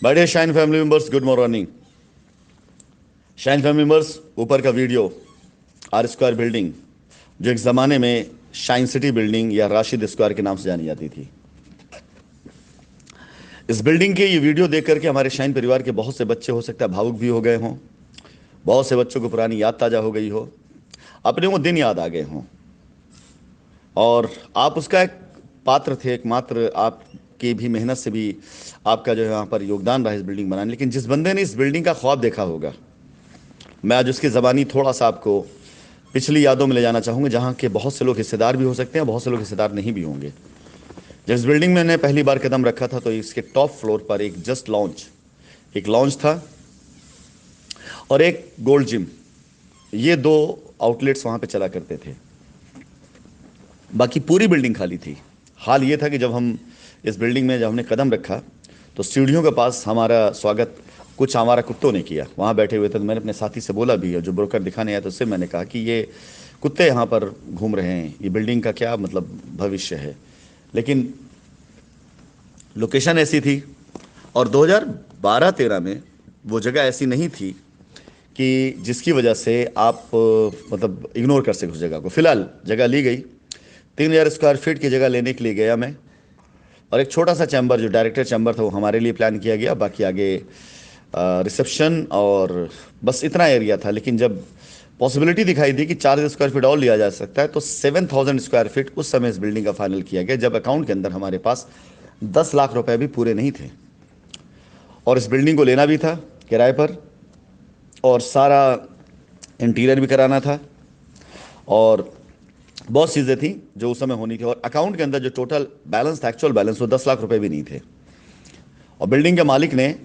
बड़े shine family members, good morning. Shine family members, ऊपर का वीडियो आर स्क्वायर बिल्डिंग, जो एक ज़माने में शाइन सिटी बिल्डिंग या राशिद स्क्वायर के नाम से जानी जाती थी। इस बिल्डिंग के ये वीडियो देख करके हमारे शाइन परिवार के बहुत से बच्चे हो सकता है भावुक भी हो गए हों, बहुत से बच्चों को पुरानी याद ताज़ा हो गई हो, अपने वो दिन याद आ गए हों। और आप उसका एक पात्र थे, एकमात्र आपकी भी मेहनत से भी आपका जो है यहाँ पर योगदान रहा इस बिल्डिंग बनाने। लेकिन जिस बंदे ने इस बिल्डिंग का ख्वाब देखा होगा, मैं आज उसकी ज़बानी थोड़ा सा आपको पिछली यादों में ले जाना चाहूँगा, जहाँ के बहुत से लोग हिस्सेदार भी हो सकते हैं, बहुत से लोग हिस्सेदार नहीं भी होंगे। जब इस बिल्डिंग में मैंने पहली बार कदम रखा था तो इसके टॉप फ्लोर पर एक लॉन्च था और एक गोल्ड जिम, ये दो आउटलेट्स वहाँ पे चला करते थे। बाकी पूरी बिल्डिंग खाली थी। हाल ये था कि जब हम इस बिल्डिंग में जब हमने कदम रखा तो सीढ़ियों के पास हमारा स्वागत कुछ आवारा कुत्तों ने किया। वहाँ बैठे हुए थे तो मैंने अपने साथी से बोला भी, और जो ब्रोकर दिखाने आया तो उससे मैंने कहा कि ये कुत्ते यहाँ पर घूम रहे हैं, ये बिल्डिंग का क्या मतलब भविष्य है। लेकिन लोकेशन ऐसी थी और 2012-13 में वो जगह ऐसी नहीं थी कि जिसकी वजह से आप मतलब इग्नोर कर सके उस जगह को। फिलहाल जगह ली गई, 3,000 स्क्वायर फीट की जगह लेने के लिए गया मैं, और एक छोटा सा चैम्बर जो डायरेक्टर चैम्बर था वो हमारे लिए प्लान किया गया। बाकी आगे रिसेप्शन और बस इतना एरिया था। लेकिन जब पॉसिबिलिटी दिखाई दी कि 4,000 स्क्वायर फीट और लिया जा सकता है तो 7,000 स्क्वायर फीट उस समय इस बिल्डिंग का फाइनल किया गया, जब अकाउंट के अंदर हमारे पास 10 लाख रुपए भी पूरे नहीं थे। और इस बिल्डिंग को लेना भी था किराए पर, और सारा इंटीरियर भी कराना था, और बहुत चीज़ें थी जो उस समय होनी थी। और अकाउंट के अंदर जो टोटल बैलेंस था, एक्चुअल बैलेंस, वो 10 लाख रुपए भी नहीं थे। और बिल्डिंग के मालिक ने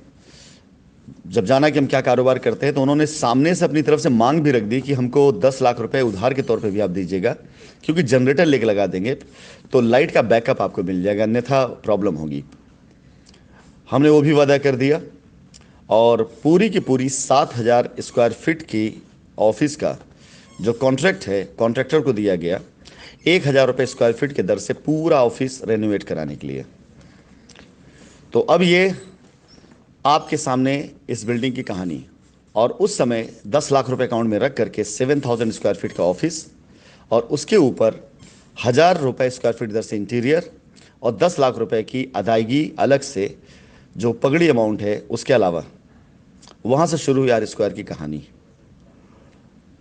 जब जाना कि हम क्या कारोबार करते हैं तो उन्होंने सामने से अपनी तरफ से मांग भी रख दी कि हमको 10 लाख रुपए उधार के तौर पे भी आप दीजिएगा, क्योंकि जनरेटर लेके लगा देंगे तो लाइट का बैकअप आपको मिल जाएगा, अन्यथा प्रॉब्लम होगी। हमने वो भी वादा कर दिया और पूरी की पूरी 7,000 स्क्वायर फीट की ऑफिस का जो कॉन्ट्रैक्ट है कॉन्ट्रैक्टर को दिया गया, 1,000 रुपये स्क्वायर फीट के दर से पूरा ऑफिस रेनोवेट कराने के लिए। तो अब ये आपके सामने इस बिल्डिंग की कहानी, और उस समय 10 लाख रुपए अकाउंट में रख करके 7,000 स्क्वायर फीट का ऑफिस, और उसके ऊपर 1,000 रुपये स्क्वायर फीट दर से इंटीरियर, और 10 लाख रुपए की अदायगी अलग से जो पगड़ी अमाउंट है उसके अलावा, वहाँ से शुरू हुई आर स्क्वायर की कहानी।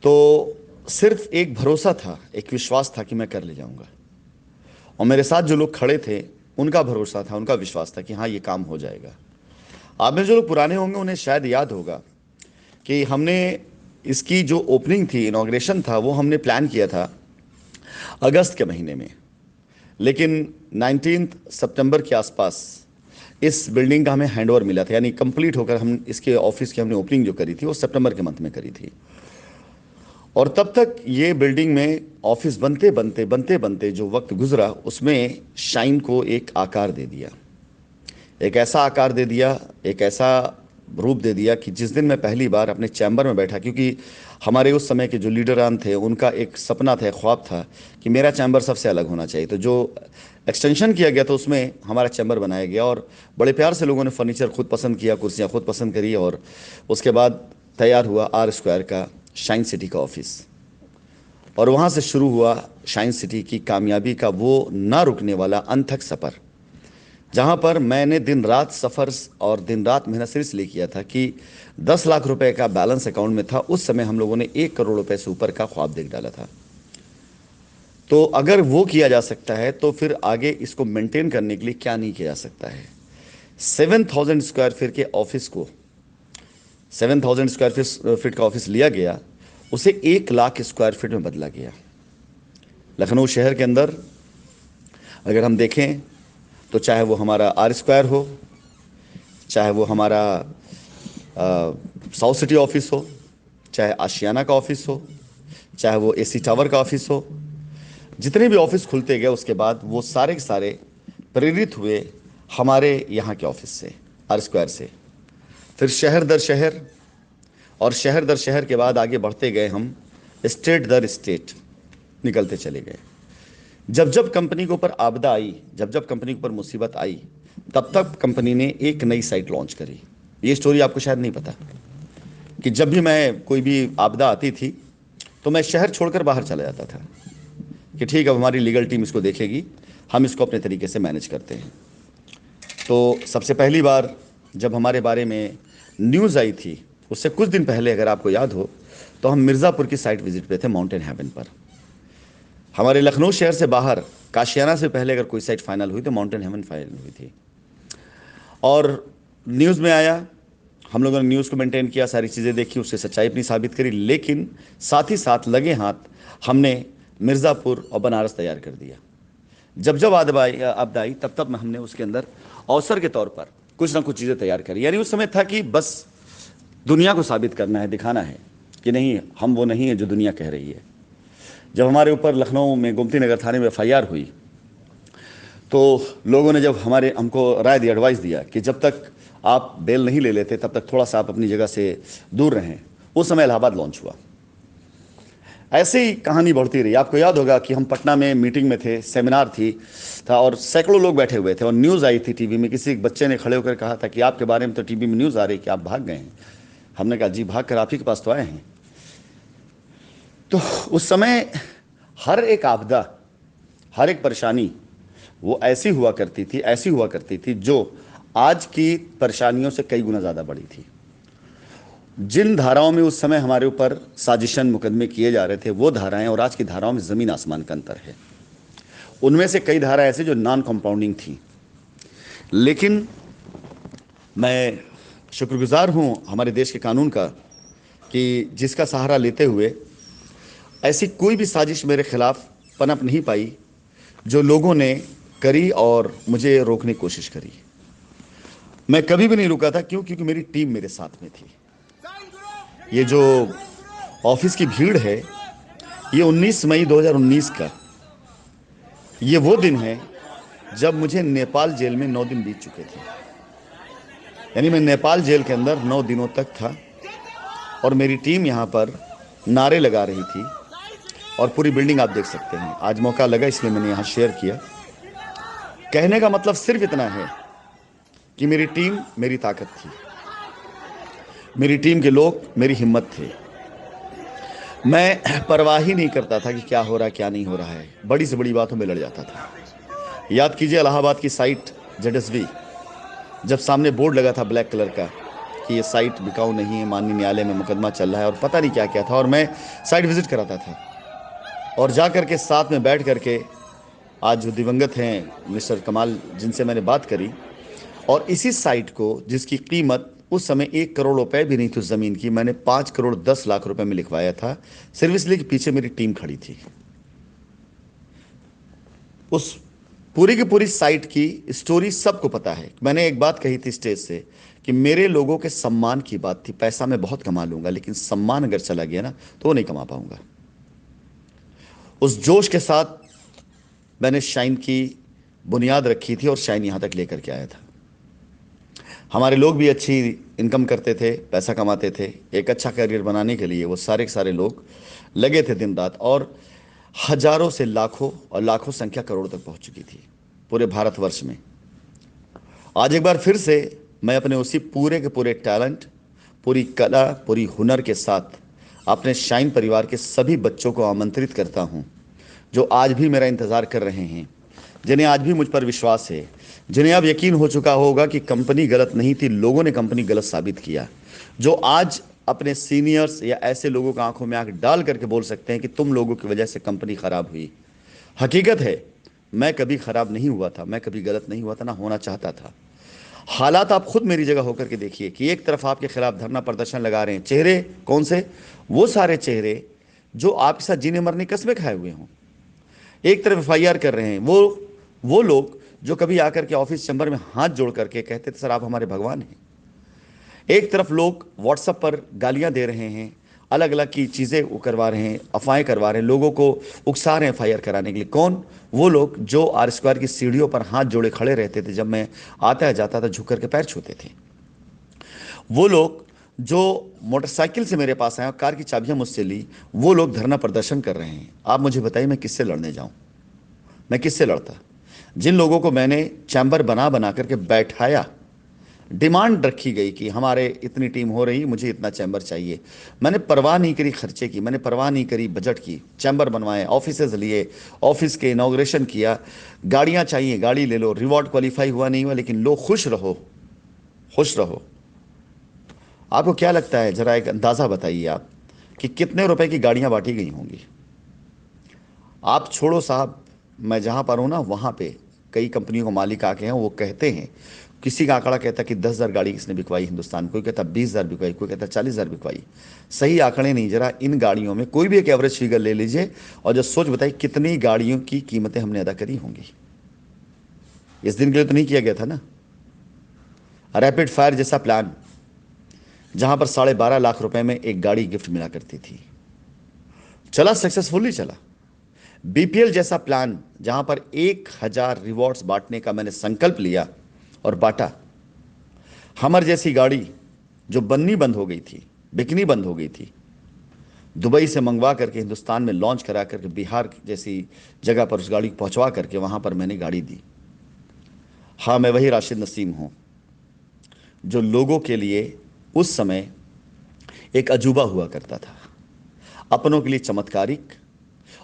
तो सिर्फ एक भरोसा था, एक विश्वास था कि मैं कर ले जाऊंगा, और मेरे साथ जो लोग खड़े थे उनका भरोसा था, उनका विश्वास था कि हाँ ये काम हो जाएगा। आप में जो लोग पुराने होंगे उन्हें शायद याद होगा कि हमने इसकी जो ओपनिंग थी, इनॉग्रेशन था, वो हमने प्लान किया था अगस्त के महीने में। लेकिन 19 सितंबर के आसपास इस बिल्डिंग का हमें हैंडओवर मिला था, यानी कंप्लीट होकर हम इसके ऑफिस की हमने ओपनिंग जो करी थी वो सितंबर के मंथ में करी थी। और तब तक ये बिल्डिंग में ऑफिस बनते बनते बनते बनते जो वक्त गुजरा उसमें शाइन को एक आकार दे दिया, एक ऐसा आकार दे दिया, एक ऐसा रूप दे दिया कि जिस दिन मैं पहली बार अपने चैम्बर में बैठा, क्योंकि हमारे उस समय के जो लीडरान थे उनका एक सपना था, एक ख्वाब था कि मेरा चैम्बर सबसे अलग होना चाहिए, तो जो एक्सटेंशन किया गया था उसमें हमारा चैम्बर बनाया गया, और बड़े प्यार से लोगों ने फर्नीचर खुद पसंद किया, कुर्सियाँ खुद पसंद करी, और उसके बाद तैयार हुआ आर स्क्वायर का शाइन सिटी का ऑफिस। और वहाँ से शुरू हुआ शाइन सिटी की कामयाबी का वो ना रुकने वाला अनथक सफ़र, जहाँ पर मैंने दिन रात सफ़र और दिन रात मेहनत से इसलिए किया था कि 10 लाख रुपए का बैलेंस अकाउंट में था। उस समय हम लोगों ने 1 करोड़ रुपए से ऊपर का ख्वाब देख डाला था। तो अगर वो किया जा सकता है तो फिर आगे इसको मेंटेन करने के लिए क्या नहीं किया जा सकता है। 7,000 स्क्वायर फीट का ऑफिस लिया गया, उसे 1 लाख स्क्वायर फीट में बदला गया। लखनऊ शहर के अंदर अगर हम देखें तो चाहे वो हमारा आर स्क्वायर हो, चाहे वो हमारा साउथ सिटी ऑफिस हो, चाहे आशियाना का ऑफिस हो, चाहे वो एसी टावर का ऑफिस हो, जितने भी ऑफिस खुलते गए उसके बाद वो सारे के सारे प्रेरित हुए हमारे यहाँ के ऑफिस से, आर स्क्वायर से। फिर शहर दर शहर, और शहर दर शहर के बाद आगे बढ़ते गए हम, स्टेट दर स्टेट निकलते चले गए। जब जब कंपनी के ऊपर आपदा आई, जब जब कंपनी के ऊपर मुसीबत आई, तब तक कंपनी ने एक नई साइट लॉन्च करी। ये स्टोरी आपको शायद नहीं पता कि जब भी मैं कोई भी आपदा आती थी तो मैं शहर छोड़कर बाहर चला जाता था कि ठीक, अब हमारी लीगल टीम इसको देखेगी, हम इसको अपने तरीके से मैनेज करते हैं। तो सबसे पहली बार जब हमारे बारे में न्यूज़ आई थी, उससे कुछ दिन पहले अगर आपको याद हो, तो हम मिर्ज़ापुर की साइट विजिट पे थे, माउंटेन हेवन पर। हमारे लखनऊ शहर से बाहर काशियाना से पहले अगर कोई साइट फाइनल हुई तो माउंटेन हेवन फाइनल हुई थी। और न्यूज़ में आया, हम लोगों ने न्यूज़ को मेंटेन किया, सारी चीज़ें देखी, उससे सच्चाई अपनी साबित करी, लेकिन साथ ही साथ लगे हाथ हमने मिर्ज़ापुर और बनारस तैयार कर दिया। जब जब आपदा आई तब तब हमने उसके अंदर अवसर के तौर पर कुछ ना कुछ चीज़ें तैयार करी। यानी उस समय था कि बस दुनिया को साबित करना है, दिखाना है कि नहीं, हम वो नहीं है जो दुनिया कह रही है। जब हमारे ऊपर लखनऊ में गोमती नगर थाने में FIR हुई तो लोगों ने जब हमको राय दी, एडवाइस दिया कि जब तक आप बेल नहीं ले लेते तब तक थोड़ा सा आप अपनी जगह से दूर रहें। उस समय इलाहाबाद लॉन्च हुआ। ऐसे ही कहानी बढ़ती रही। आपको याद होगा कि हम पटना में मीटिंग में थे, सेमिनार था और सैकड़ों लोग बैठे हुए थे और न्यूज़ आई थी टीवी में। किसी एक बच्चे ने खड़े होकर कहा था कि आपके बारे में तो टीवी में न्यूज़ आ रही कि आप भाग गए हैं। हमने कहा जी, भाग कर आप ही के पास तो आए हैं। तो उस समय हर एक आपदा, हर एक परेशानी वो ऐसी हुआ करती थी जो आज की परेशानियों से कई गुना ज़्यादा बड़ी थी। जिन धाराओं में उस समय हमारे ऊपर साजिशन मुकदमे किए जा रहे थे, वो धाराएं और आज की धाराओं में ज़मीन आसमान का अंतर है। उनमें से कई धाराएं ऐसी जो नॉन कंपाउंडिंग थी, लेकिन मैं शुक्रगुजार हूं हमारे देश के कानून का कि जिसका सहारा लेते हुए ऐसी कोई भी साजिश मेरे खिलाफ पनप नहीं पाई जो लोगों ने करी और मुझे रोकने की कोशिश करी। मैं कभी भी नहीं रुका था। क्यों? क्योंकि मेरी टीम मेरे साथ में थी। ये जो ऑफिस की भीड़ है, ये 19 मई 2019 का ये वो दिन है जब मुझे नेपाल जेल में 9 दिन बीत चुके थे। यानी मैं नेपाल जेल के अंदर 9 दिनों तक था और मेरी टीम यहाँ पर नारे लगा रही थी और पूरी बिल्डिंग आप देख सकते हैं। आज मौका लगा इसलिए मैंने यहाँ शेयर किया। कहने का मतलब सिर्फ इतना है कि मेरी टीम मेरी ताकत थी, मेरी टीम के लोग मेरी हिम्मत थे। मैं परवाह ही नहीं करता था कि क्या हो रहा है क्या नहीं हो रहा है, बड़ी से बड़ी बातों में लड़ जाता था। याद कीजिए इलाहाबाद की साइट ZSB, जब सामने बोर्ड लगा था ब्लैक कलर का कि ये साइट बिकाऊ नहीं है, माननीय न्यायालय में मुकदमा चल रहा है और पता नहीं क्या क्या था, और मैं साइट विजिट कराता था और जा करके साथ में बैठ करके आज जो दिवंगत हैं मिस्टर कमाल, जिनसे मैंने बात करी, और इसी साइट को जिसकी कीमत उस समय 1 करोड़ रुपए भी नहीं थी उस ज़मीन की, मैंने 5 करोड़ 10 लाख रुपए में लिखवाया था, सिर्फ इसलिए कि पीछे मेरी टीम खड़ी थी। उस पूरी की पूरी साइट की स्टोरी सबको पता है। मैंने एक बात कही थी स्टेज से कि मेरे लोगों के सम्मान की बात थी। पैसा मैं बहुत कमा लूंगा, लेकिन सम्मान अगर चला गया ना तो वो नहीं कमा पाऊंगा। उस जोश के साथ मैंने शाइन की बुनियाद रखी थी और शाइन यहाँ तक लेकर के आया था। हमारे लोग भी अच्छी इनकम करते थे, पैसा कमाते थे। एक अच्छा करियर बनाने के लिए वो सारे के सारे लोग लगे थे दिन रात, और हजारों से लाखों और लाखों संख्या करोड़ तक पहुंच चुकी थी पूरे भारतवर्ष में। आज एक बार फिर से मैं अपने उसी पूरे के पूरे टैलेंट, पूरी कला, पूरी हुनर के साथ अपने शाइन परिवार के सभी बच्चों को आमंत्रित करता हूं जो आज भी मेरा इंतज़ार कर रहे हैं, जिन्हें आज भी मुझ पर विश्वास है, जिन्हें अब यकीन हो चुका होगा कि कंपनी गलत नहीं थी, लोगों ने कंपनी गलत साबित किया, जो आज अपने सीनियर्स या ऐसे लोगों का आंखों में आंख डाल करके बोल सकते हैं कि तुम लोगों की वजह से कंपनी खराब हुई। हकीकत है मैं कभी खराब नहीं हुआ था, मैं कभी गलत नहीं हुआ था, ना होना चाहता था। हालात आप खुद मेरी जगह होकर के देखिए कि एक तरफ आपके खिलाफ धरना प्रदर्शन लगा रहे हैं चेहरे, कौन से? वो सारे चेहरे जो आपके साथ जीने मरने की कस्में खाए हुए हों। एक तरफ FIR कर रहे हैं वो लोग जो कभी आकर के ऑफिस चैम्बर में हाथ जोड़ करके कहते थे सर आप हमारे भगवान हैं। एक तरफ लोग व्हाट्सएप पर गालियां दे रहे हैं, अलग अलग की चीज़ें करवा रहे हैं, अफवाहें करवा रहे हैं, लोगों को उकसा रहे हैं FIR कराने के लिए। कौन? वो लोग जो R² की सीढ़ियों पर हाथ जोड़े खड़े रहते थे, जब मैं आता है जाता था झुक करके पैर छूते थे। वो लोग जो मोटरसाइकिल से मेरे पास आए और कार की चाबियां मुझसे ली, वो लोग धरना प्रदर्शन कर रहे हैं। आप मुझे बताइए मैं किससे लड़ने जाऊं? मैं किससे लड़ता? जिन लोगों को मैंने चैम्बर बना बना करके बैठाया, डिमांड रखी गई कि हमारे इतनी टीम हो रही, मुझे इतना चैम्बर चाहिए, मैंने परवाह नहीं करी खर्चे की, मैंने परवाह नहीं करी बजट की, चैम्बर बनवाए, ऑफिसेज लिए, ऑफिस के इनॉग्रेशन किया, गाड़ियां चाहिए गाड़ी ले लो, रिवॉर्ड क्वालिफाई हुआ नहीं हुआ, लेकिन लो, खुश रहो, खुश रहो। आपको क्या लगता है, जरा एक अंदाजा बताइए आप कि कितने रुपए की गाड़ियां बांटी गई होंगी। आप छोड़ो साहब, मैं जहां पर हूं ना, वहां पे कई कंपनियों के मालिक आके हैं, वो कहते हैं, किसी का आंकड़ा कहता है कि 10,000 गाड़ी किसने बिकवाई हिंदुस्तान, कोई कहता 20,000 बिकवाई, कोई कहता 40,000 बिकवाई। सही आंकड़े नहीं, जरा इन गाड़ियों में कोई भी एक एवरेज फिगर ले लीजिए और जो सोच बताइए कितनी गाड़ियों की कीमतें हमने अदा करी होंगी। इस दिन के लिए तो नहीं किया गया था ना। रैपिड फायर जैसा प्लान, जहां पर 12.5 लाख रुपए में एक गाड़ी गिफ्ट मिला करती थी, चला, सक्सेसफुली चला। बीपीएल जैसा प्लान, जहां पर 1,000 रिवॉर्ड्स बांटने का मैंने संकल्प लिया और बांटा। हमर जैसी गाड़ी जो बननी बंद हो गई थी, बिकनी बंद हो गई थी, दुबई से मंगवा करके हिंदुस्तान में लॉन्च करा करके बिहार जैसी जगह पर उस गाड़ी को पहुंचवा करके वहां पर मैंने गाड़ी दी। हाँ, मैं वही राशिद नसीम हूं जो लोगों के लिए उस समय एक अजूबा हुआ करता था, अपनों के लिए चमत्कारिक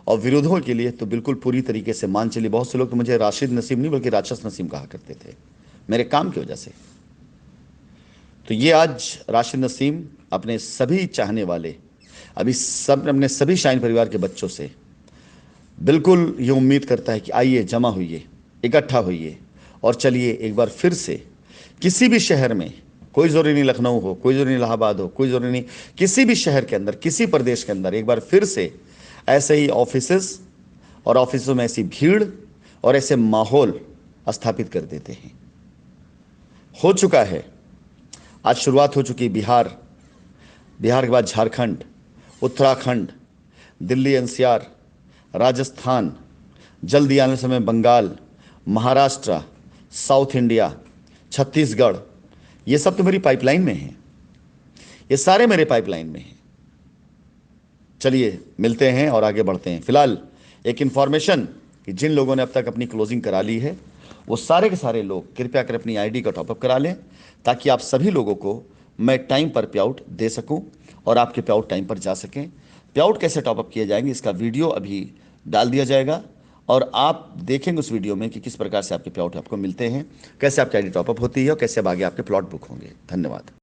और विरोधों के लिए तो बिल्कुल पूरी तरीके से मान चलिए। बहुत से लोग तो मुझे राशिद नसीम नहीं बल्कि राक्षस नसीम कहा करते थे, मेरे काम की वजह से। तो ये आज राशिद नसीम अपने सभी चाहने वाले, अभी सब अपने सभी शाइन परिवार के बच्चों से बिल्कुल ये उम्मीद करता है कि आइए, जमा होइए, इकट्ठा होइए और चलिए एक बार फिर से किसी भी शहर में, कोई ज़रूरी नहीं लखनऊ हो, कोई ज़रूरी नहीं इलाहाबाद हो, कोई ज़रूरी नहीं, किसी भी शहर के अंदर, किसी प्रदेश के अंदर एक बार फिर से ऐसे ही ऑफिसेस और ऑफिसों में ऐसी भीड़ और ऐसे माहौल स्थापित कर देते हैं। हो चुका है, आज शुरुआत हो चुकी है। बिहार, बिहार के बाद झारखंड, उत्तराखंड, दिल्ली एनसीआर, राजस्थान, जल्दी आने समय बंगाल, महाराष्ट्र, साउथ इंडिया, छत्तीसगढ़, ये सब तो मेरी पाइपलाइन में हैं, ये सारे मेरे पाइपलाइन में हैं। चलिए मिलते हैं और आगे बढ़ते हैं। फिलहाल एक इन्फॉर्मेशन कि जिन लोगों ने अब तक अपनी क्लोजिंग करा ली है, वो सारे के सारे लोग कृपया कर अपनी आईडी का टॉपअप करा लें, ताकि आप सभी लोगों को मैं टाइम पर पे आउट दे सकूं और आपके पे आउट टाइम पर जा सकें। पे आउट कैसे टॉपअप किए जाएंगे, इसका वीडियो अभी डाल दिया जाएगा और आप देखेंगे उस वीडियो में कि किस प्रकार से आपके पे आउट आपको मिलते हैं, कैसे आपकी आईडी टॉपअप होती है और कैसे अब आगे आपके प्लॉट बुक होंगे। धन्यवाद।